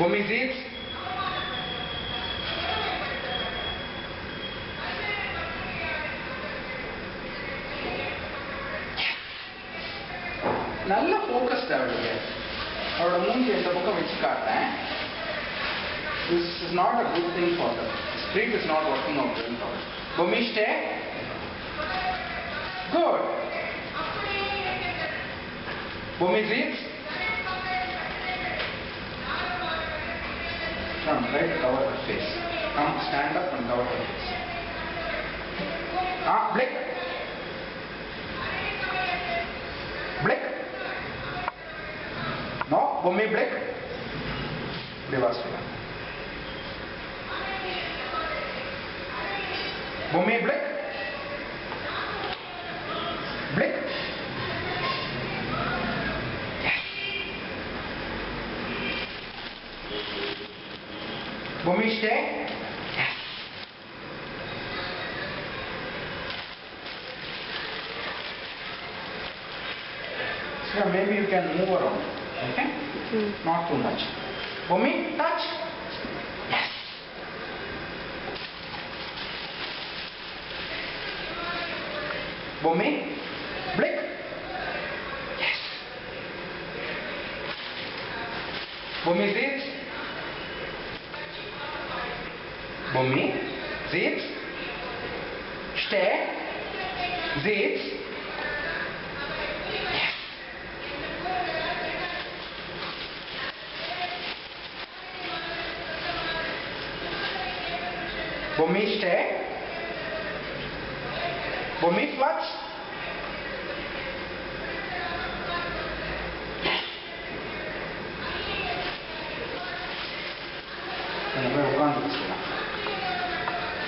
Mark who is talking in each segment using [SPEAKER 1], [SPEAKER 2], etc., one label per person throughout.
[SPEAKER 1] Bhumi sits. நல்ல focus தேவையில்லை. அவரோட மூஞ்சி எந்த பக்கம் வச்சு காட்டேன். This is not a good thing for them. Street is not working out well for them. Bhumi, stay. Good. Bhumi sits. Come, try to cover her face. Come, stand up and cover her face. Blink. Blink. No, Bhumi, blink. Devastika. Bhumi, blink. Blink. Yes. Bhumi, stay. Yes. So maybe you can move around. Okay? Not too much. Bhumi, touch. Yes. Bhumi, blink. Yes. Bhumi sits. Bhumi sits. Stay. Sits. Yes. Bhumi, stay. Bhumi, flex.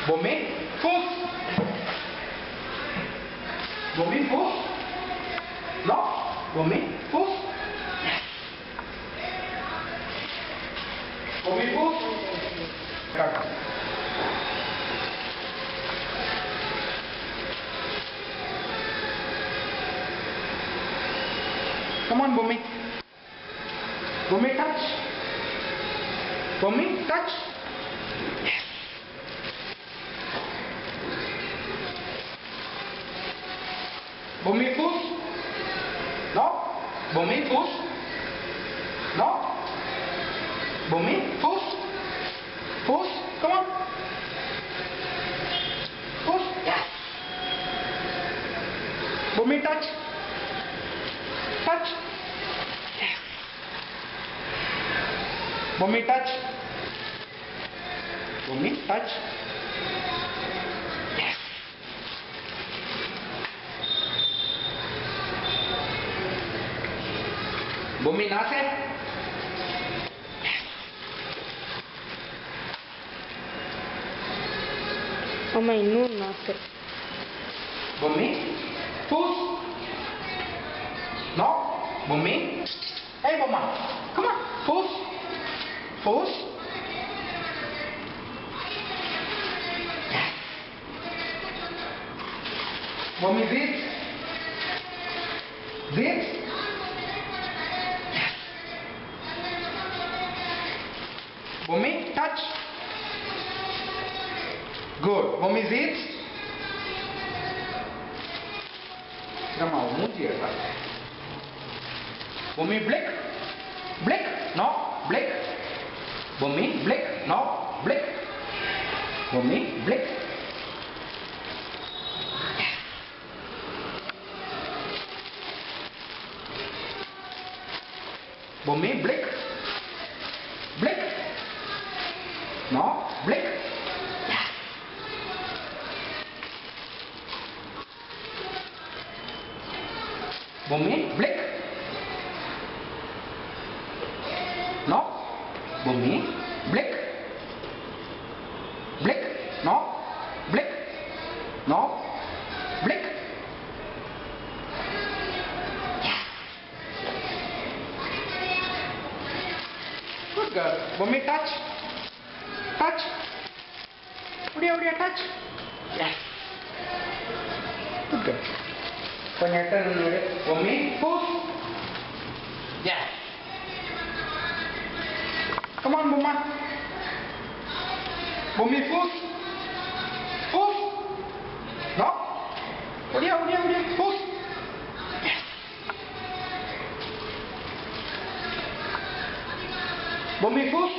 [SPEAKER 1] Bhumi, push. Bhumi, push. No. Bhumi, push. Yes. Bhumi, push. Cut. Come on, Bhumi. Bhumi, touch. Bhumi, touch. Yes. Bhumi, push. No. Bhumi, push. No. Bhumi, push. Push. Come on. Push. Yes. Bhumi, touch. Touch. Yes. Bhumi, touch. Bhumi, touch. Yes. Bhumi, nase. Yes.
[SPEAKER 2] Amma இன்னொரு நாசு.
[SPEAKER 1] Bhumi, push. No. Bhumi. Hey, Bhuma. Come on. Push. Push. Yes. Bhumi, sits. Sits. Yes. Bhumi, touch. Good. Bhumi, sits. Come on, move here. Bhumi, blink. Blink. No. Blink. Bhumi, blink. No. Blink. Bhumi, blink. Yes. Bhumi, blink. Blink. No. Blink. Yes. Bhumi, blink. No. Bhumi, blink. Blink. No. Blink. No. Blink. Yes. Good girl. Bhumi, touch. Touch. Would you touch? Yes. Good girl. கொஞ்சம் Bhumi, push. Yes. Come on, Bumma. Bummy, push. Push. No. Udia. Push. Yes. Bummy, push.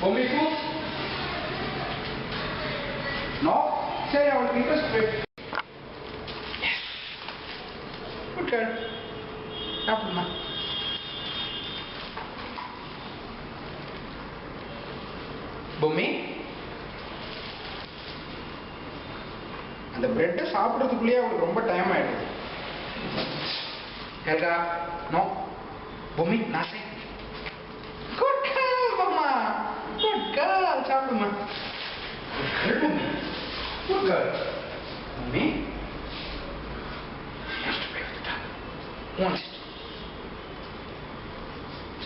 [SPEAKER 1] Bummy, push. No. Say I will keep it straight. Yes. Good girl. Up, Bumma. Bommi அந்த பிரெட்டை சாப்பிட்றதுக்குள்ளேயே அவளுக்கு ரொம்ப time ஆயிடுது. ஹெல்கா நோ பொம்மி நாசை. Good girl பொம்மா, good girl. சாப்பிடுமா. Good girl Bommi, good girl. Bommi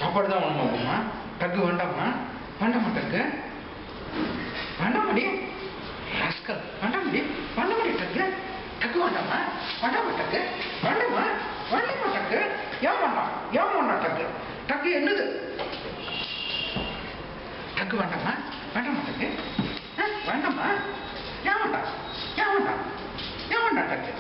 [SPEAKER 1] சாப்பாடு தான் வேணுமா பொம்மா? டக்கு வேண்டாமா? வேண்டாமா டக்கு? வேண்டாமடி ராஸ்கல். வேண்டாமடி டக்கு. டக்கு வேண்டாமா? வேண்டாமா டக்கு? வேண்டாமா டக்கு? ஏன் வேண்டாம் டக்கு? டக்கு என்னது? டக்கு வேண்டாமா டக்கு? வேண்டாமா? ஏன் வேண்டாம் டக்கு?